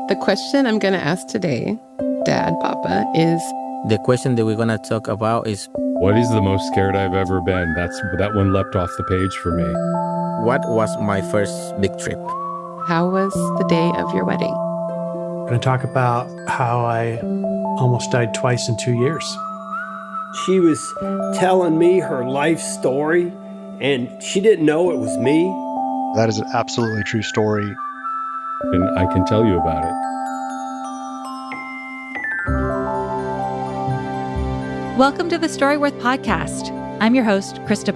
The question I'm going to ask today, Dad, Papa, is... The question that we're going to talk about is... What is the most scared I've ever been? That one leapt off the page for me. What was my first big trip? How was the day of your wedding? I'm going to talk about how I almost died twice in 2 years. She was telling me her life story, and she didn't know it was me. That is an absolutely true story. And I can tell you about it. Welcome to the Storyworth podcast. I'm your host, Krista,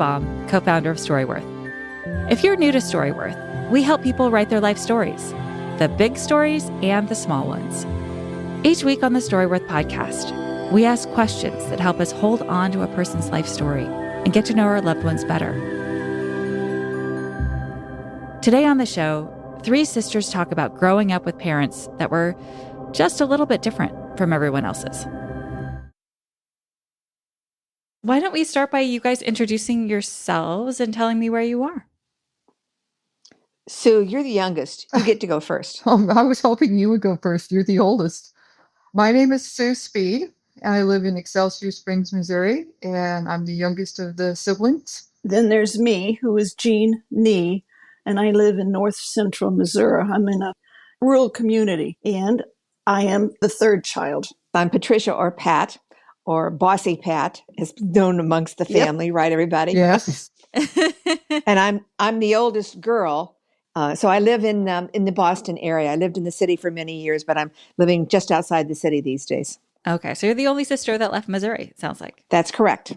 co-founder of Storyworth. If you're new to Storyworth, we help people write their life stories, the big stories and the small ones. Each week on the Storyworth podcast, we ask questions that help us hold on to a person's life story and get to know our loved ones better. Today on the show, three sisters talk about growing up with parents that were just a little bit different from everyone else's. Why don't we start by you guys introducing yourselves and telling me where you are? Sue, you're the youngest. You get to go first. I was hoping you would go first. You're the oldest. My name is Sue Speed, and I live in Excelsior Springs, Missouri, and I'm the youngest of the siblings. Then there's me, who is Jean Nee, and I live in north central Missouri. I'm in a rural community, and I am the third child. I'm Patricia, or Pat, or Bossy Pat, is known amongst the family, yep. Right, everybody? Yes. And I'm the oldest girl. So I live in the Boston area. I lived in the city for many years, but I'm living just outside the city these days. Okay, so you're the only sister that left Missouri, it sounds like. That's correct.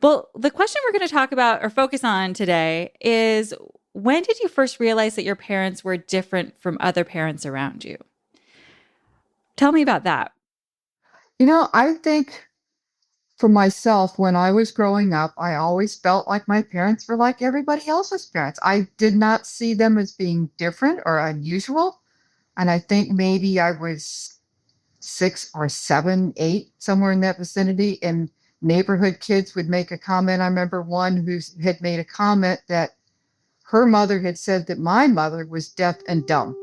Well, the question we're going to talk about or focus on today is, when did you first realize that your parents were different from other parents around you? Tell me about that. You know, I think for myself, when I was growing up, I always felt like my parents were like everybody else's parents. I did not see them as being different or unusual. And I think maybe I was 6 or 7, 8, somewhere in that vicinity, and neighborhood kids would make a comment. I remember one who had made a comment that her mother had said that my mother was deaf and dumb.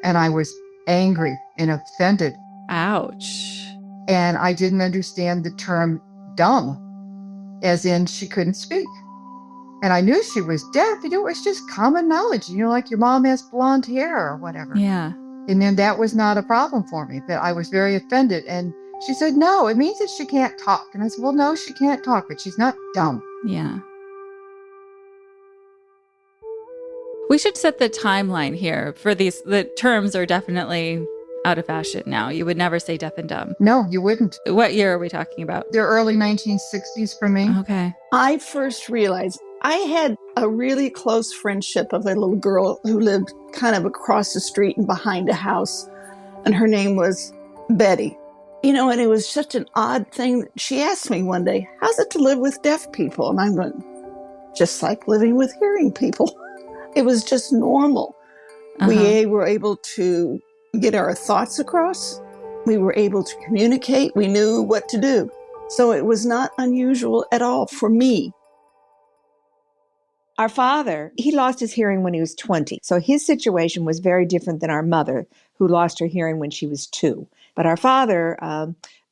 And I was angry and offended. Ouch. And I didn't understand the term dumb, as in she couldn't speak. And I knew she was deaf. It was just common knowledge. Like your mom has blonde hair or whatever. Yeah. And then that was not a problem for me, but I was very offended. And she said, no, it means that she can't talk. And I said, well, no, she can't talk, but she's not dumb. Yeah. We should set the timeline here for these. The terms are definitely out of fashion now. You would never say deaf and dumb. No, you wouldn't. What year are we talking about? The early 1960s for me. Okay. I first realized I had a really close friendship of a little girl who lived kind of across the street and behind a house. And her name was Betty. And it was such an odd thing. She asked me one day, how's it to live with deaf people? And I went, just like living with hearing people. It was just normal. Uh-huh. We were able to get our thoughts across. We were able to communicate. We knew what to do. So it was not unusual at all for me. Our father, he lost his hearing when he was 20. So his situation was very different than our mother, who lost her hearing when she was 2. But our father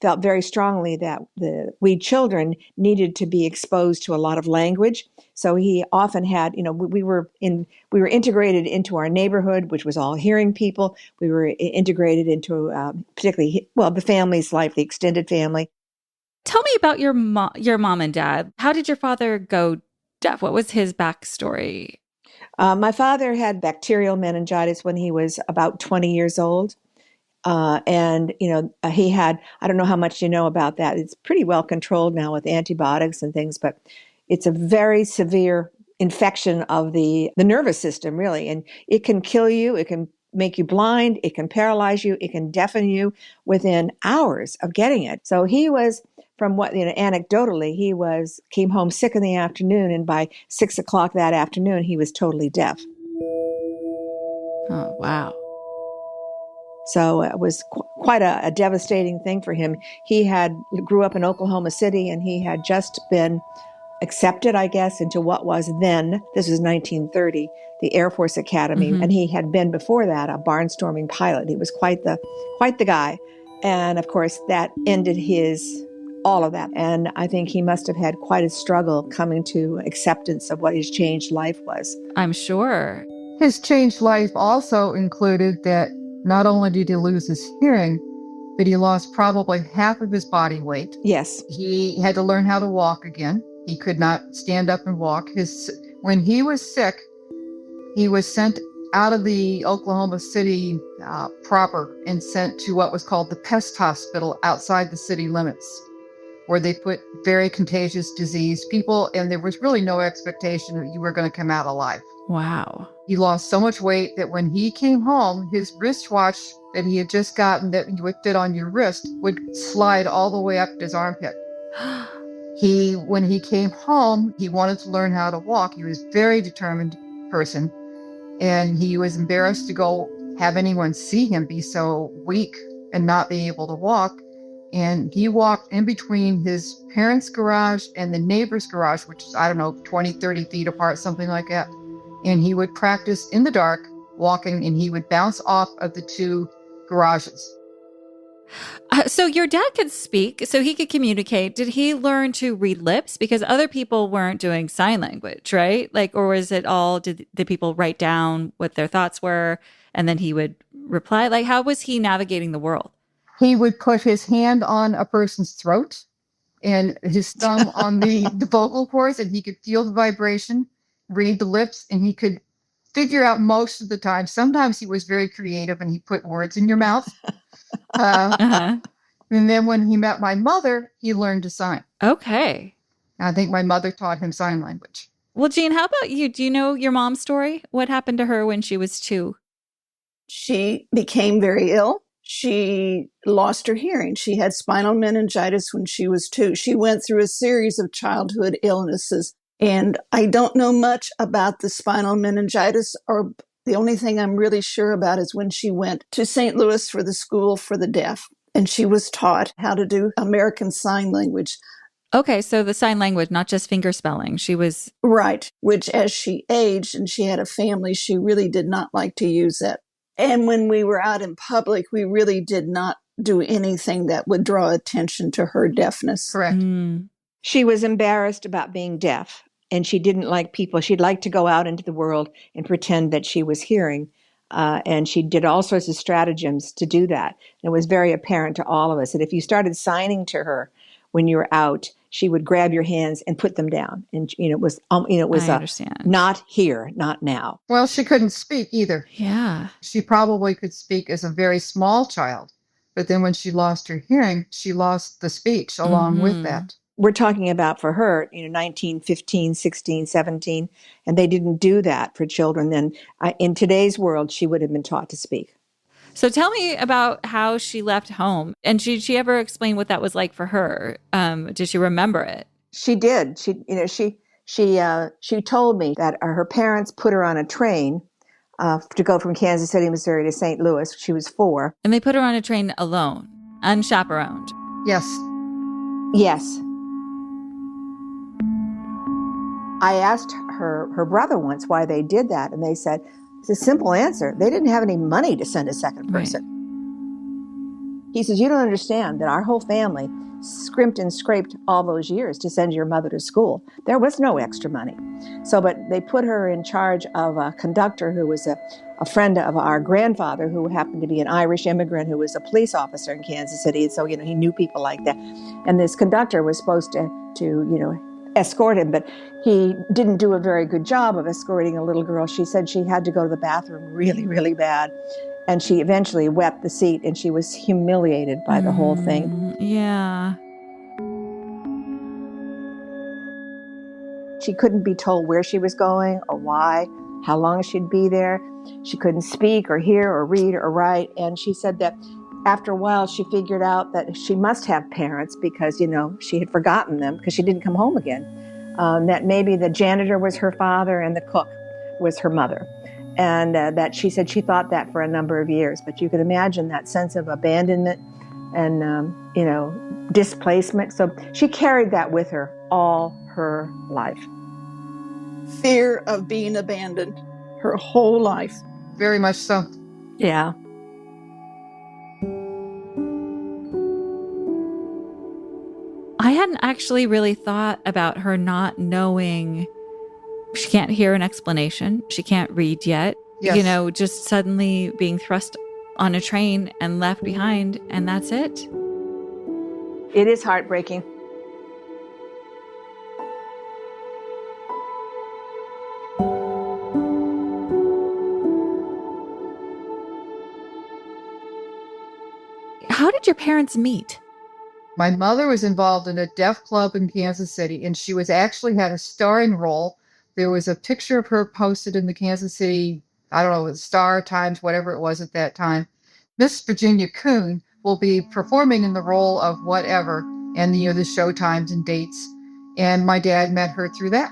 felt very strongly that we children needed to be exposed to a lot of language. So he often had, we were integrated into our neighborhood, which was all hearing people. We were integrated into particularly, the family's life, the extended family. Tell me about your mom and dad. How did your father go deaf? What was his backstory? My father had bacterial meningitis when he was about 20 years old. He had, I don't know how much you know about that. It's pretty well controlled now with antibiotics and things, but it's a very severe infection of the nervous system, really. And it can kill you. It can make you blind. It can paralyze you. It can deafen you within hours of getting it. So he was, from what, anecdotally, he came home sick in the afternoon, and by 6 o'clock that afternoon, he was totally deaf. Oh, wow. So it was quite a devastating thing for him. He grew up in Oklahoma City, and he had just been accepted, I guess, into what was then, this was 1930, the Air Force Academy. Mhm. And he had been before that a barnstorming pilot. He was quite the guy. And of course, that ended all of that. And I think he must have had quite a struggle coming to acceptance of what his changed life was. I'm sure. His changed life also included that not only did he lose his hearing, but he lost probably half of his body weight. Yes. He had to learn how to walk again. He could not stand up and walk. When he was sick, he was sent out of the Oklahoma City proper and sent to what was called the pest hospital outside the city limits, where they put very contagious disease people, and there was really no expectation that you were going to come out alive. Wow. He lost so much weight that when he came home, his wristwatch that he had just gotten that you would fit on your wrist would slide all the way up his armpit. When he came home, he wanted to learn how to walk. He was a very determined person, and he was embarrassed to go have anyone see him be so weak and not be able to walk. And he walked in between his parents' garage and the neighbor's garage, which is, 20, 30 feet apart, something like that. And he would practice in the dark walking, and he would bounce off of the two garages. So your dad could speak, so he could communicate. Did he learn to read lips? Because other people weren't doing sign language, right? Or was it all, did people write down what their thoughts were and then he would reply? How was he navigating the world? He would put his hand on a person's throat and his thumb on the vocal cords, and he could feel the vibration, read the lips, and he could figure out most of the time. Sometimes he was very creative and he put words in your mouth. And then when he met my mother, he learned to sign. Okay. I think my mother taught him sign language. Well, Jean, how about you? Do you know your mom's story? What happened to her when she was 2? She became very ill. She lost her hearing. She had spinal meningitis when she was 2. She went through a series of childhood illnesses. And I don't know much about the spinal meningitis, or the only thing I'm really sure about is when she went to St. Louis for the School for the Deaf, and she was taught how to do American Sign Language. Okay, so the sign language, not just finger spelling. She was... Right, which as she aged and she had a family, she really did not like to use it. And when we were out in public, we really did not do anything that would draw attention to her deafness. Correct. She was embarrassed about being deaf, and she didn't like people. She'd like to go out into the world and pretend that she was hearing. And she did all sorts of stratagems to do that. And it was very apparent to all of us that if you started signing to her when you were out, she would grab your hands and put them down. And it was I understand. Not here, not now. Well, she couldn't speak either. Yeah. She probably could speak as a very small child. But then when she lost her hearing, she lost the speech along with that. We're talking about for her, 19, 15, 16, 17, and they didn't do that for children. Then in today's world, she would have been taught to speak. So tell me about how she left home. And did she ever explain what that was like for her? Did she remember it? She did. She told me that her parents put her on a train to go from Kansas City, Missouri to St. Louis. She was 4. And they put her on a train alone, unchaperoned. Yes. Yes. I asked her brother once why they did that, and they said, it's a simple answer. They didn't have any money to send a second person. Right. He says, you don't understand that our whole family scrimped and scraped all those years to send your mother to school. There was no extra money. But they put her in charge of a conductor who was a friend of our grandfather, who happened to be an Irish immigrant who was a police officer in Kansas City. So, he knew people like that. And this conductor was supposed to escort him, but he didn't do a very good job of escorting a little girl. She said she had to go to the bathroom really, really bad. And she eventually wept the seat, and she was humiliated by the whole thing. Yeah. She couldn't be told where she was going or why, how long she'd be there. She couldn't speak or hear or read or write. And she said that after a while, she figured out that she must have parents because, she had forgotten them because she didn't come home again. That maybe the janitor was her father and the cook was her mother. And that she said she thought that for a number of years. But you could imagine that sense of abandonment and, displacement. So she carried that with her all her life. Fear of being abandoned her whole life. Very much so. Yeah. I hadn't actually really thought about her not knowing. She can't hear an explanation. She can't read yet. Yes. You know, just suddenly being thrust on a train and left behind, and that's it. It is heartbreaking. How did your parents meet? My mother was involved in a deaf club in Kansas City, and she was actually had a starring role. There was a picture of her posted in the Kansas City, I don't know, Star Times, whatever it was at that time. Miss Virginia Kuhn will be performing in the role of whatever, and the show times and dates. And my dad met her through that.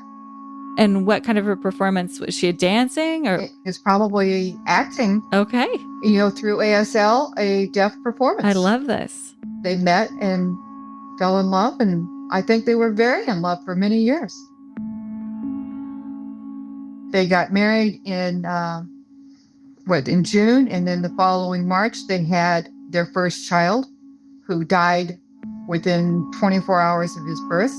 And what kind of a performance? Was she dancing or? It's probably acting. Okay. Through ASL, a deaf performance. I love this. They met and fell in love, and I think they were very in love for many years. They got married in June, and then the following March, they had their first child, who died within 24 hours of his birth.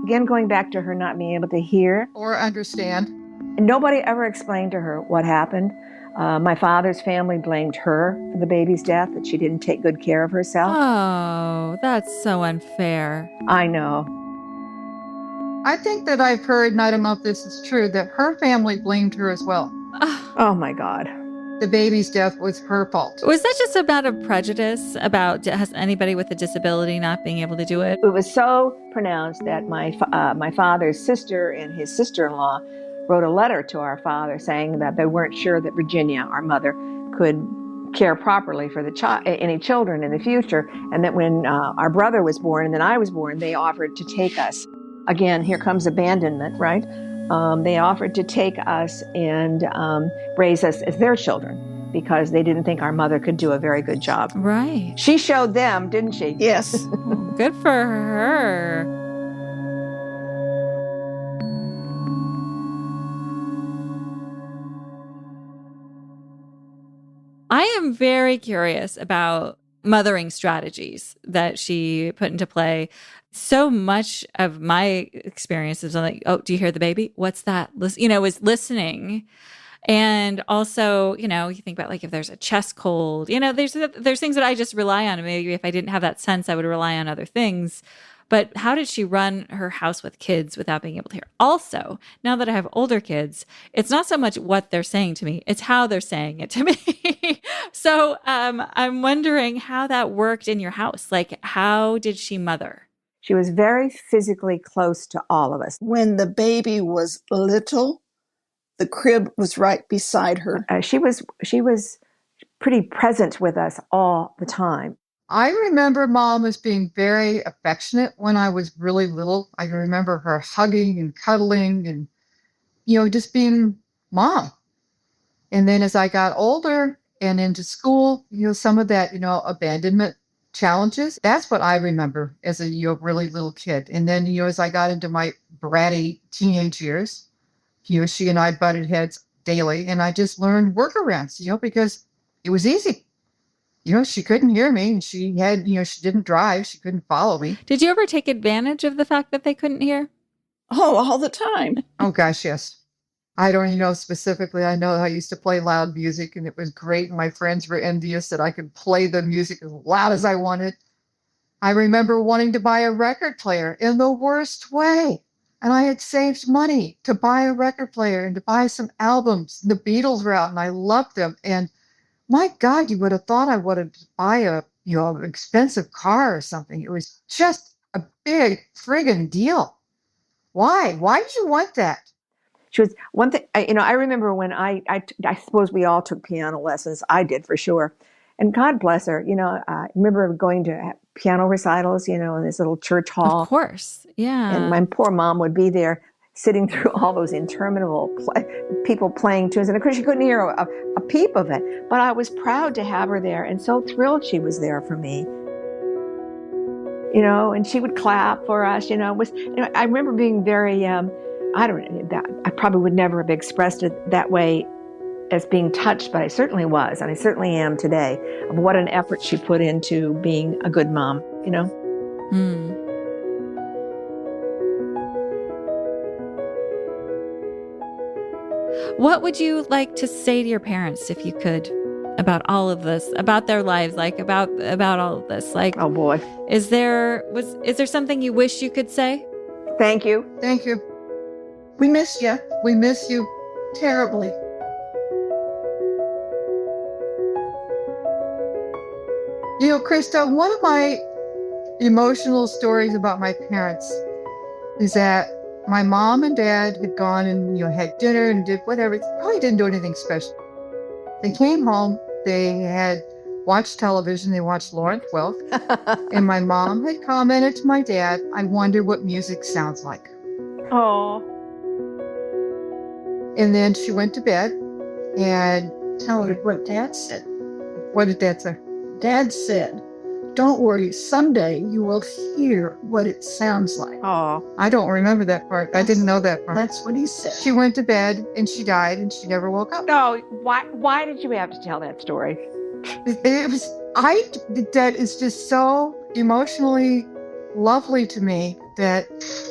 Again, going back to her not being able to hear or understand. Nobody ever explained to her what happened. My father's family blamed her for the baby's death, that she didn't take good care of herself. Oh, that's so unfair. I know. I think that I've heard, and I don't know if this is true, that her family blamed her as well. Oh my God. The baby's death was her fault. Was that just about a prejudice about has anybody with a disability not being able to do it? It was so pronounced that my father's sister and his sister-in-law wrote a letter to our father saying that they weren't sure that Virginia, our mother, could care properly for any children in the future, and that when our brother was born and then I was born, they offered to take us. Again, here comes abandonment, right? They offered to take us and raise us as their children because they didn't think our mother could do a very good job. Right. She showed them, didn't she? Yes. Good for her. I am very curious about mothering strategies that she put into play. So much of my experiences are like, oh, do you hear the baby? What's that? Was listening. And also, you think about like if there's a chest cold, there's things that I just rely on. Maybe if I didn't have that sense, I would rely on other things. But how did she run her house with kids without being able to hear? Also, now that I have older kids, it's not so much what they're saying to me, it's how they're saying it to me. So I'm wondering how that worked in your house. Like, how did she mother? She was very physically close to all of us. When the baby was little, the crib was right beside her. She was pretty present with us all the time. I remember Mom as being very affectionate when I was really little. I remember her hugging and cuddling and, just being Mom. And then as I got older and into school, some of that, abandonment challenges, that's what I remember as a really little kid. And then, as I got into my bratty teenage years, she and I butted heads daily, and I just learned workarounds, because it was easy. She couldn't hear me, and she had, she didn't drive. She couldn't follow me. Did you ever take advantage of the fact that they couldn't hear? Oh, all the time. Oh, gosh, yes. I don't specifically. I know I used to play loud music, and it was great. And my friends were envious that I could play the music as loud as I wanted. I remember wanting to buy a record player in the worst way. And I had saved money to buy a record player and to buy some albums. The Beatles were out, and I loved them. And my God, you would have thought I wanted to buy a expensive car or something. It was just a big friggin' deal. Why? Why did you want that? She was one thing. I remember when I suppose we all took piano lessons. I did for sure. And God bless her. I remember going to piano recitals. In this little church hall. Of course, yeah. And my poor mom would be there sitting through all those interminable people playing tunes. And of course, you couldn't hear a peep of it. But I was proud to have her there and so thrilled she was there for me. And she would clap for us. I remember being very, I probably would never have expressed it that way as being touched, but I certainly was, and I certainly am today, of what an effort she put into being a good mom, What would you like to say to your parents if you could about all of this, about their lives, about all of this? Oh boy. Is there something you wish you could say? Thank you. Thank you. We miss you. We miss you terribly. Krista, one of my emotional stories about my parents is that my mom and dad had gone and had dinner and did whatever. Probably didn't do anything special. They came home. They had watched television. They watched Law & 12. And my mom had commented to my dad, "I wonder what music sounds like." Oh. And then she went to bed and tell her what Dad said. What did Dad say? Dad said, "Don't worry, someday you will hear what it sounds like." Oh. I don't remember that part. I didn't know that part. That's what he said. She went to bed and she died and she never woke up. No, why did you have to tell that story? That is just so emotionally lovely to me that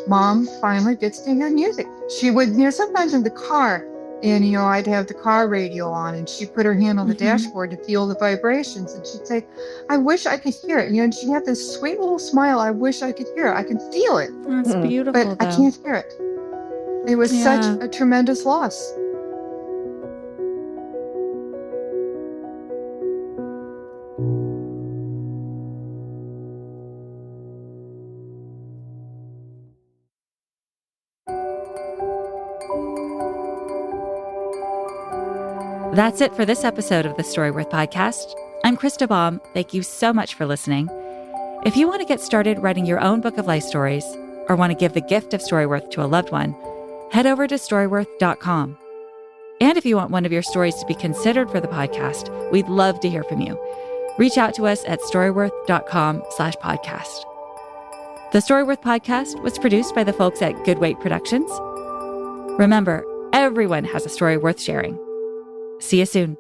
Mom finally gets to hear music. She would, sometimes in the car, and, I'd have the car radio on, and she'd put her hand on the dashboard to feel the vibrations, and she'd say, "I wish I could hear it." And she'd have this sweet little smile. "I wish I could hear it. I can feel it." That's beautiful, but I can't hear it. It was such a tremendous loss. That's it for this episode of the Storyworth podcast. I'm Krista Baum. Thank you so much for listening. If you want to get started writing your own book of life stories or want to give the gift of Storyworth to a loved one, head over to storyworth.com. And if you want one of your stories to be considered for the podcast, we'd love to hear from you. Reach out to us at storyworth.com/podcast. The Storyworth podcast was produced by the folks at Good Weight Productions. Remember, everyone has a story worth sharing. See you soon.